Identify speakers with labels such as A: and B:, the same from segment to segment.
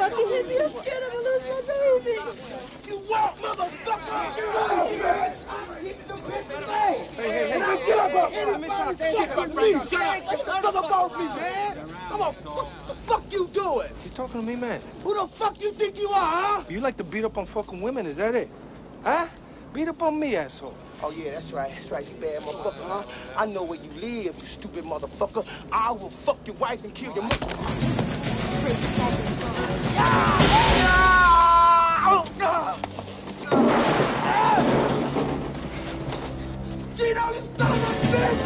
A: fucking hit me. I'm scared I'm gonna lose my baby. You walk, motherfucker! Hey, what the fuck you doing?
B: You talking to me, man?
A: Who the fuck you think you are, huh?
B: You like to beat up on fucking women, is that it? Huh? Beat up on me, asshole.
A: Oh, yeah, that's right, you bad motherfucker, huh? I know where you live, you stupid motherfucker. I will fuck your wife and kill your mother. Gino, you son of a bitch!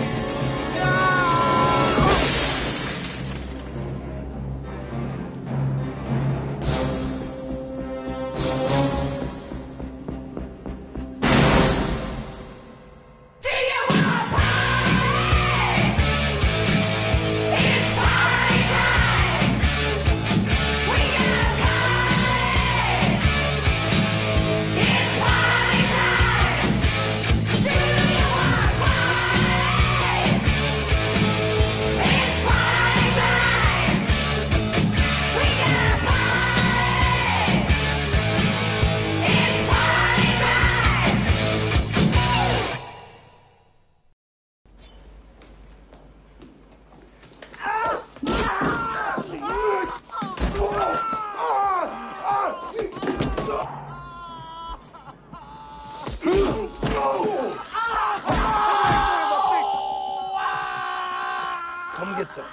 B: Come get some.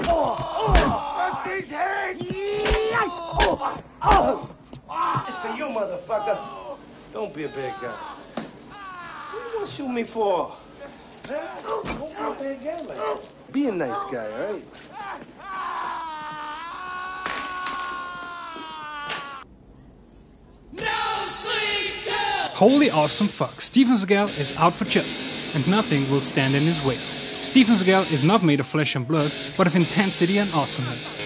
B: Bust his head! It's for you, motherfucker. Don't be a bad guy. What you gonna shoot me for? Don't be a bad guy like that. Be a nice guy, all right?
C: Holy awesome fuck, Steven Seagal is out for justice, and nothing will stand in his way. Steven Seagal is not made of flesh and blood, but of intensity and awesomeness.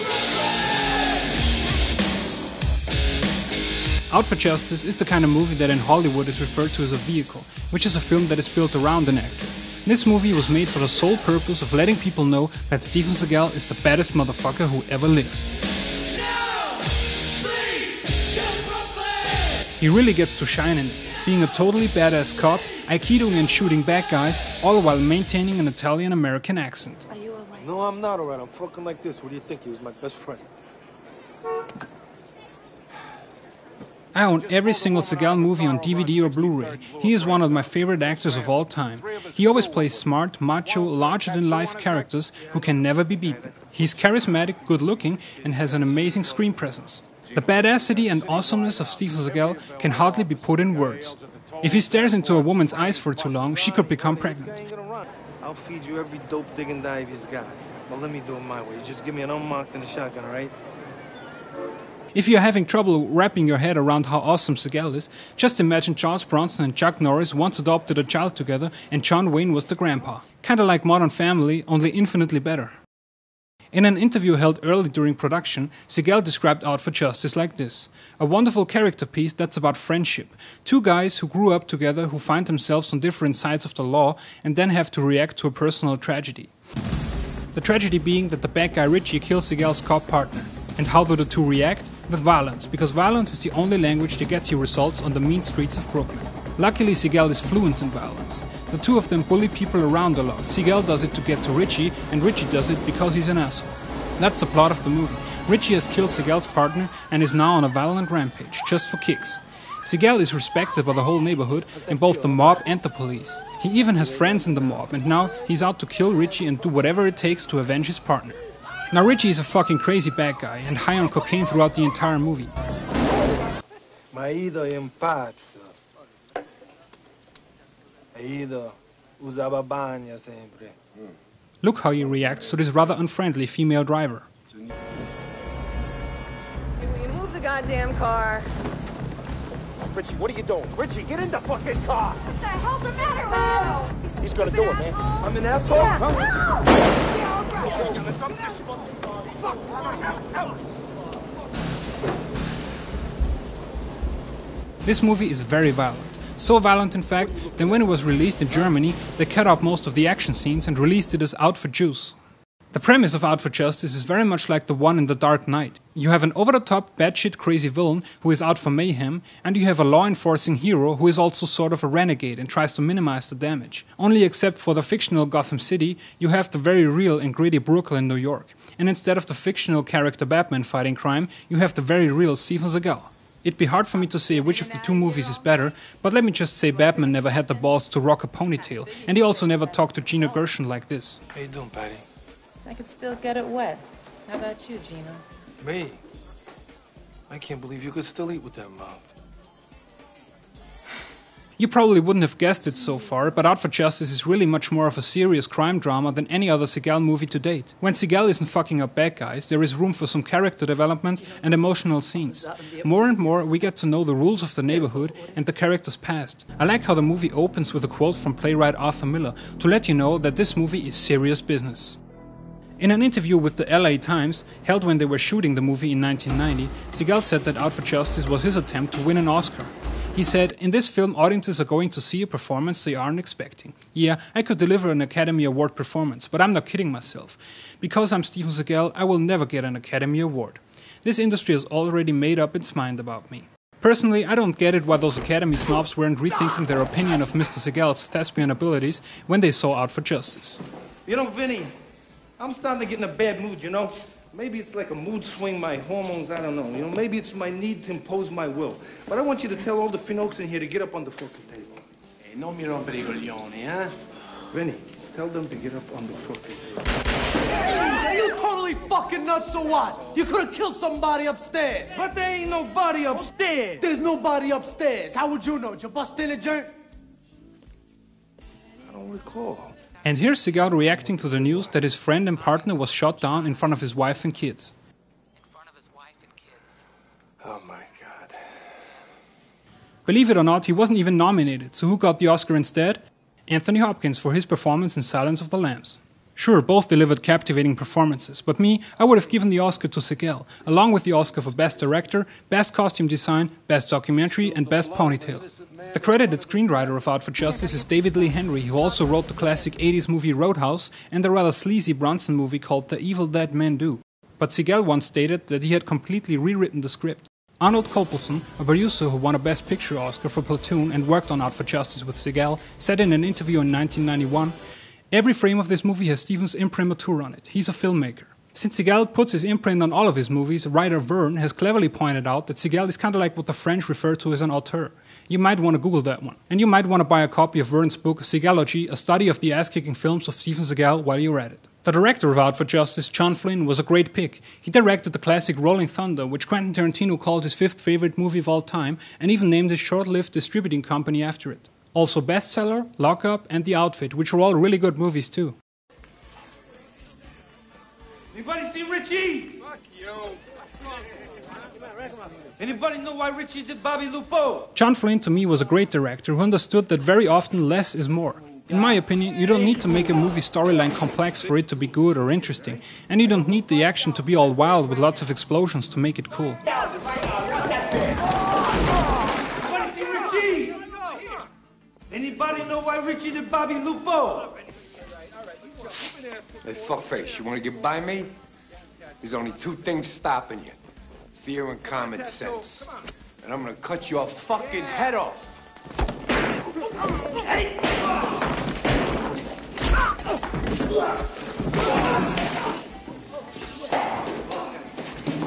C: Out for Justice is the kind of movie that in Hollywood is referred to as a vehicle, which is a film that is built around an actor. This movie was made for the sole purpose of letting people know that Steven Seagal is the baddest motherfucker who ever lived. He really gets to shine in it, being a totally badass cop, Aikidoing and shooting bad guys, all while maintaining an Italian-American accent.
A: Are you alright?
B: No, I'm not alright. I'm fucking like this. What do you think? He was my best friend.
C: I own every single Seagal movie on DVD or Blu-ray. He is one of my favorite actors of all time. He always plays smart, macho, larger-than-life characters who can never be beaten. He's charismatic, good-looking, and has an amazing screen presence. The badassity and awesomeness of Steven Seagal can hardly be put in words. If he stares into a woman's eyes for too long, she could become pregnant.
B: I'll feed you every dope digging dive he's got. But let me do it my way. You just give me an unmarked and a shotgun, alright?
C: If you're having trouble wrapping your head around how awesome Seagal is, just imagine Charles Bronson and Chuck Norris once adopted a child together and John Wayne was the grandpa. Kinda like Modern Family, only infinitely better. In an interview held early during production, Seagal described Out for Justice like this: a wonderful character piece that's about friendship. Two guys who grew up together who find themselves on different sides of the law and then have to react to a personal tragedy. The tragedy being that the bad guy Richie kills Seagal's cop partner. And how do the two react? With violence, because violence is the only language that gets you results on the mean streets of Brooklyn. Luckily, Seagal is fluent in violence. The two of them bully people around a lot. Seagal does it to get to Richie, and Richie does it because he's an asshole. That's the plot of the movie. Richie has killed Seagal's partner and is now on a violent rampage, just for kicks. Seagal is respected by the whole neighborhood, in both the mob and the police. He even has friends in the mob, and now he's out to kill Richie and do whatever it takes to avenge his partner. Now Richie is a fucking crazy bad guy and high on cocaine throughout the entire movie.
B: Marido è un pazzo. Aikido usava bagna sempre.
C: Look how he reacts to this rather unfriendly female driver.
D: Will you move the goddamn car?
E: Richie, what are you doing? Richie, get in the fucking car!
D: What the hell's the matter with you?
E: He's gonna do it, man.
B: I'm an asshole?
D: Yeah.
B: Huh?
C: This movie is very violent. So violent, in fact, that when it was released in Germany, they cut out most of the action scenes and released it as Out for Juice. The premise of Out for Justice is very much like the one in The Dark Knight. You have an over-the-top, batshit crazy villain who is out for mayhem, and you have a law-enforcing hero who is also sort of a renegade and tries to minimize the damage. Only except for the fictional Gotham City, you have the very real and gritty Brooklyn, New York. And instead of the fictional character Batman fighting crime, you have the very real Steven Seagal. It'd be hard for me to say which of the two movies is better, but let me just say Batman never had the balls to rock a ponytail, and he also never talked to Gina Gershon like this.
B: How you doing, Patty?
F: I could still get it wet. How about you, Gina?
B: Me? I can't believe you could still eat with that mouth.
C: You probably wouldn't have guessed it so far, but Out for Justice is really much more of a serious crime drama than any other Seagal movie to date. When Seagal isn't fucking up bad guys, there is room for some character development and emotional scenes. More and more, we get to know the rules of the neighborhood and the character's past. I like how the movie opens with a quote from playwright Arthur Miller to let you know that this movie is serious business. In an interview with the LA Times, held when they were shooting the movie in 1990, Seagal said that Out for Justice was his attempt to win an Oscar. He said, "In this film, audiences are going to see a performance they aren't expecting. Yeah, I could deliver an Academy Award performance, but I'm not kidding myself. Because I'm Steven Seagal, I will never get an Academy Award. This industry has already made up its mind about me." Personally, I don't get it why those Academy snobs weren't rethinking their opinion of Mr. Seagal's thespian abilities when they saw Out for Justice.
B: You know, Vinny, I'm starting to get in a bad mood, you know? Maybe it's like a mood swing, my hormones, I don't know. You know, maybe it's my need to impose my will. But I want you to tell all the finokes in here to get up on the fucking table.
G: Hey, non mi rompere I coglioni, eh?
B: Vinny, tell them to get up on the fucking table.
A: Are you totally fucking nuts or what? You could have killed somebody upstairs.
B: But there ain't nobody upstairs.
A: There's nobody upstairs. How would you know? Did you bust in a joint?
B: I don't recall.
C: And here's Seagal reacting to the news that his friend and partner was shot down in front of his wife and kids.
B: Oh my God.
C: Believe it or not, he wasn't even nominated, so who got the Oscar instead? Anthony Hopkins for his performance in Silence of the Lambs. Sure, both delivered captivating performances, but me, I would have given the Oscar to Seagal, along with the Oscar for Best Director, Best Costume Design, Best Documentary, and Best Ponytail. The credited screenwriter of Out for Justice is David Lee Henry, who also wrote the classic 80s movie Roadhouse and the rather sleazy Bronson movie called The Evil Dead Men Do. But Seagal once stated that he had completely rewritten the script. Arnold Copelson, a producer who won a Best Picture Oscar for Platoon and worked on Out for Justice with Seagal, said in an interview in 1991, "Every frame of this movie has Steven's imprimatur on it. He's a filmmaker." Since Seagal puts his imprint on all of his movies, writer Verne has cleverly pointed out that Seagal is kind of like what the French refer to as an auteur. You might want to Google that one. And you might want to buy a copy of Verne's book, Seagalogy, a study of the ass-kicking films of Steven Seagal while you're at it. The director of Out for Justice, John Flynn, was a great pick. He directed the classic Rolling Thunder, which Quentin Tarantino called his 5th favorite movie of all time, and even named his short-lived distributing company after it. Also Bestseller, Lock Up, and The Outfit, which were all really good movies too.
B: Anybody see Richie?
E: Fuck you.
B: Anybody know why Richie did Bobby Lupo?
C: John Flynn to me was a great director who understood that very often less is more. In my opinion, you don't need to make a movie storyline complex for it to be good or interesting, and you don't need the action to be all wild with lots of explosions to make it cool.
B: Anybody see Richie? Anybody know why Richie did Bobby Lupo?
H: Hey, fuckface, you want to get by me? There's only two things stopping you. Fear and common sense. And I'm gonna cut your fucking head off.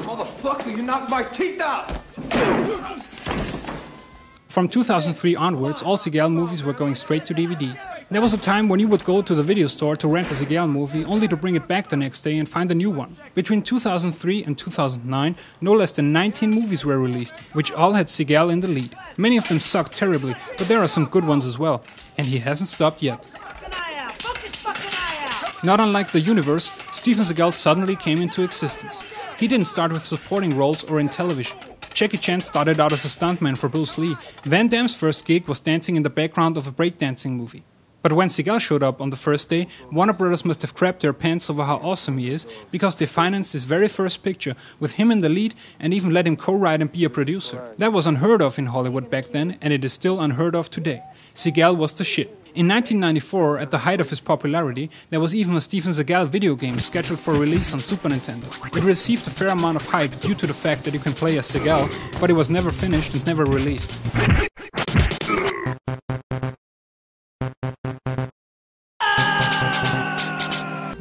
H: Motherfucker, you knocked my teeth out!
C: From 2003 onwards, all Seagal movies were going straight to DVD. There was a time when you would go to the video store to rent a Seagal movie only to bring it back the next day and find a new one. Between 2003 and 2009, no less than 19 movies were released, which all had Seagal in the lead. Many of them sucked terribly, but there are some good ones as well. And he hasn't stopped yet. Not unlike The Universe, Steven Seagal suddenly came into existence. He didn't start with supporting roles or in television. Jackie Chan started out as a stuntman for Bruce Lee. Van Damme's first gig was dancing in the background of a breakdancing movie. But when Seagal showed up on the first day, Warner Brothers must have crapped their pants over how awesome he is, because they financed his very first picture with him in the lead and even let him co-write and be a producer. That was unheard of in Hollywood back then, and it is still unheard of today. Seagal was the shit. In 1994, at the height of his popularity, there was even a Steven Seagal video game scheduled for release on Super Nintendo. It received a fair amount of hype due to the fact that you can play as Seagal, but it was never finished and never released.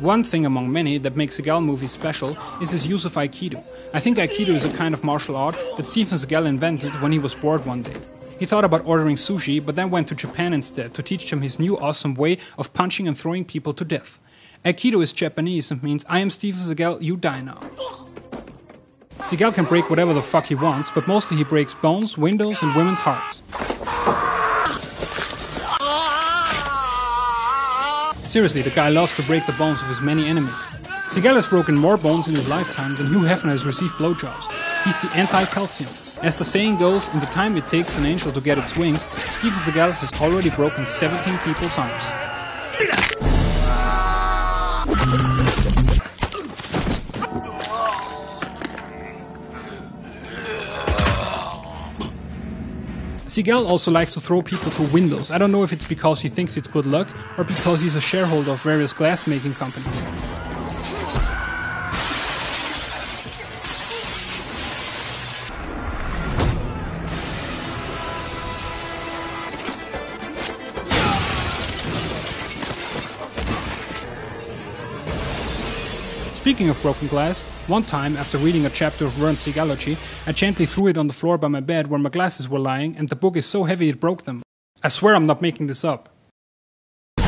C: One thing among many that makes Seagal movies special is his use of Aikido. I think Aikido is a kind of martial art that Steven Seagal invented when he was bored one day. He thought about ordering sushi, but then went to Japan instead to teach them his new awesome way of punching and throwing people to death. Aikido is Japanese and means I am Steven Seagal, you die now. Seagal can break whatever the fuck he wants, but mostly he breaks bones, windows and women's hearts. Seriously, the guy loves to break the bones of his many enemies. Seagal has broken more bones in his lifetime than Hugh Hefner has received blowjobs. He's the anti-calcium. As the saying goes, in the time it takes an angel to get its wings, Steven Seagal has already broken 17 people's arms. Seagal also likes to throw people through windows. I don't know if it's because he thinks it's good luck or because he's a shareholder of various glass-making companies. Speaking of broken glass, one time after reading a chapter of Verne Seagalogy, I gently threw it on the floor by my bed where my glasses were lying, and the book is so heavy it broke them. I swear I'm not making this up.
I: Oh,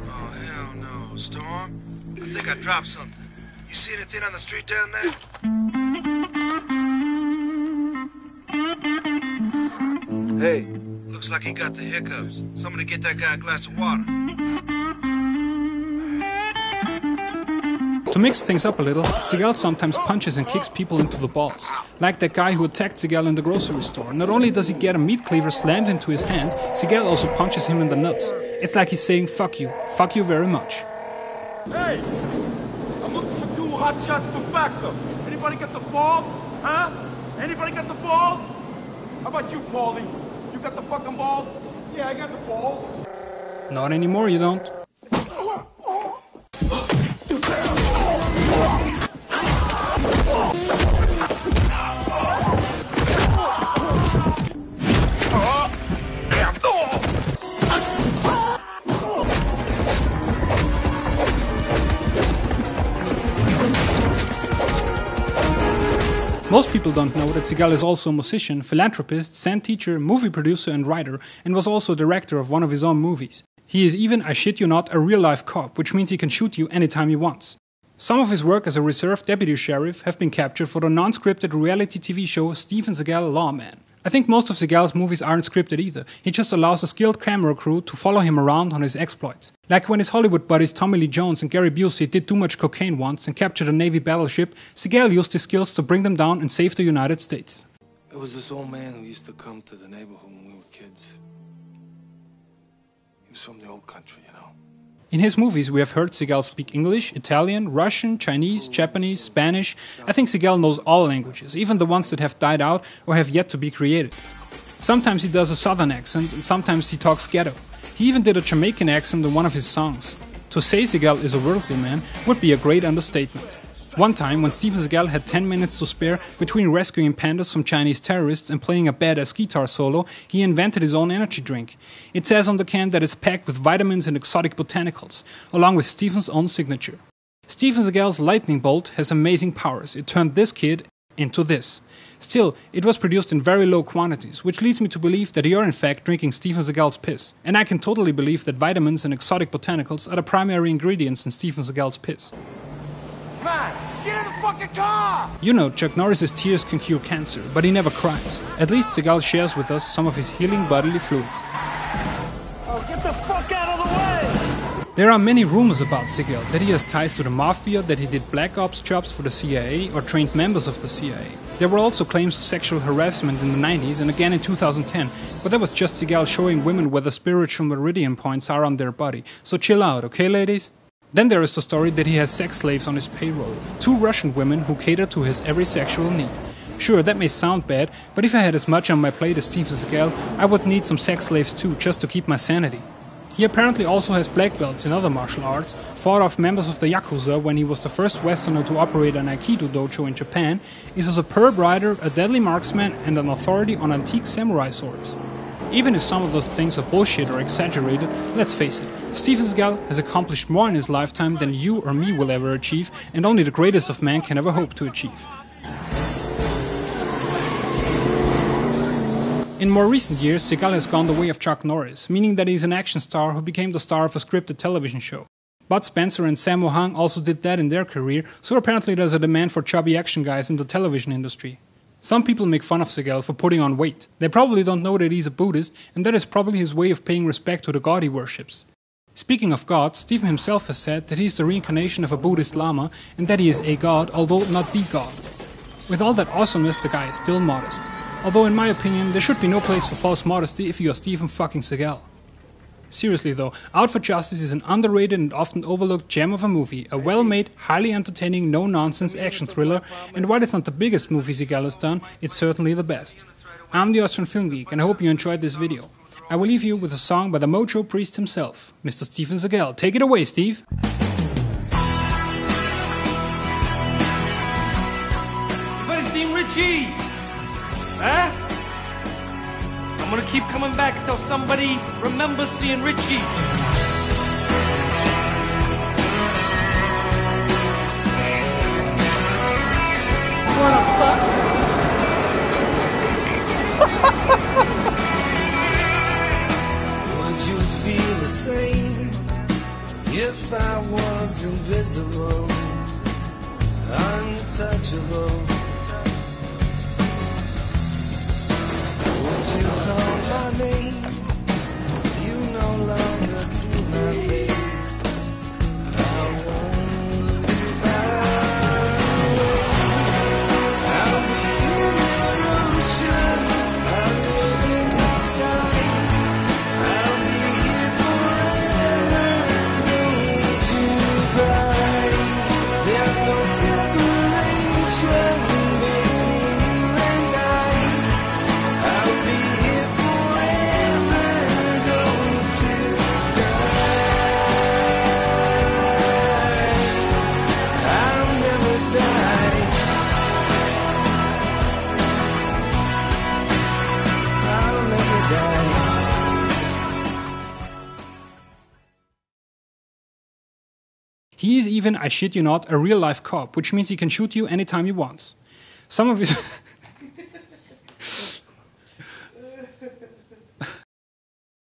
I: hell no. Storm? I think I dropped something. You see anything on the street down there? Hey, looks like he got the hiccups. Somebody get that guy a glass of water.
C: To mix things up a little, Seagal sometimes punches and kicks people into the balls. Like that guy who attacked Seagal in the grocery store. Not only does he get a meat cleaver slammed into his hand, Seagal also punches him in the nuts. It's like he's saying fuck you very much.
E: Hey! I'm looking for 2 hot shots for backup. Anybody got the balls? Huh? Anybody got the balls? How about you, Paulie? You got the fucking balls? Yeah, I got the balls.
C: Not anymore, you don't. Most people don't know that Seagal is also a musician, philanthropist, sand teacher, movie producer and writer, and was also director of one of his own movies. He is even, I shit you not, a real-life cop, which means he can shoot you anytime he wants. Some of his work as a reserve deputy sheriff have been captured for the non-scripted reality TV show Steven Seagal Lawman. I think most of Seagal's movies aren't scripted either. He just allows a skilled camera crew to follow him around on his exploits. Like when his Hollywood buddies Tommy Lee Jones and Gary Busey did too much cocaine once and captured a Navy battleship, Seagal used his skills to bring them down and save the United States.
I: There was this old man who used to come to the neighborhood when we were kids. He was from the old country, you know.
C: In his movies, we have heard Seagal speak English, Italian, Russian, Chinese, Japanese, Spanish. I think Seagal knows all languages, even the ones that have died out or have yet to be created. Sometimes he does a southern accent, and sometimes he talks ghetto. He even did a Jamaican accent in one of his songs. To say Seagal is a worldly man would be a great understatement. One time, when Steven Seagal had 10 minutes to spare between rescuing pandas from Chinese terrorists and playing a badass guitar solo, he invented his own energy drink. It says on the can that it's packed with vitamins and exotic botanicals, along with Steven's own signature. Steven Seagal's lightning bolt has amazing powers. It turned this kid into this. Still, it was produced in very low quantities, which leads me to believe that you're in fact drinking Steven Seagal's piss. And I can totally believe that vitamins and exotic botanicals are the primary ingredients in Steven Seagal's piss.
E: Man, get in the fucking car!
C: You know, Chuck Norris's tears can cure cancer, but he never cries. At least Seagal shares with us some of his healing bodily fluids.
E: Oh, get the fuck out of the way!
C: There are many rumors about Seagal, that he has ties to the mafia, that he did black ops jobs for the CIA or trained members of the CIA. There were also claims of sexual harassment in the 90s and again in 2010, but that was just Seagal showing women where the spiritual meridian points are on their body. So chill out, okay ladies? Then there is the story that he has sex slaves on his payroll, 2 Russian women who cater to his every sexual need. Sure, that may sound bad, but if I had as much on my plate as Steven Seagal, I would need some sex slaves too, just to keep my sanity. He apparently also has black belts in other martial arts, fought off members of the Yakuza when he was the first Westerner to operate an Aikido dojo in Japan, is a superb rider, a deadly marksman, and an authority on antique samurai swords. Even if some of those things are bullshit or exaggerated, let's face it, Steven Seagal has accomplished more in his lifetime than you or me will ever achieve, and only the greatest of men can ever hope to achieve. In more recent years, Seagal has gone the way of Chuck Norris, meaning that he is an action star who became the star of a scripted television show. Bud Spencer and Sammo Hung also did that in their career, so apparently there's a demand for chubby action guys in the television industry. Some people make fun of Seagal for putting on weight. They probably don't know that he's a Buddhist, and that is probably his way of paying respect to the god he worships. Speaking of God, Steven himself has said that he's the reincarnation of a Buddhist Lama, and that he is a god, although not the god. With all that awesomeness, the guy is still modest. Although in my opinion, there should be no place for false modesty if you are Steven fucking Seagal. Seriously though, Out for Justice is an underrated and often overlooked gem of a movie, a well-made, highly entertaining, no-nonsense action thriller, and while it's not the biggest movie Seagal has done, it's certainly the best. I'm the Austrian Film Geek, and I hope you enjoyed this video. I will leave you with a song by the Mojo Priest himself, Mr. Steven Seagal. Take it away, Steve!
B: Everybody's seen Richie? Huh? I'm gonna keep coming back until somebody remembers seeing Richie.
D: Wanna fuck?
J: Would you feel the same if I was invisible, untouchable? Would you call my name? You no longer see my face. I won't be far away. I'll be in your ocean. I'll live in the sky. I'll be here forever. Don't you cry. There's no separation between you and I. I'll be here forever. Don't you cry. I'll never die. I'll never die.
C: He is even, I shit you not, a real-life cop, which means he can shoot you anytime he wants. Some of his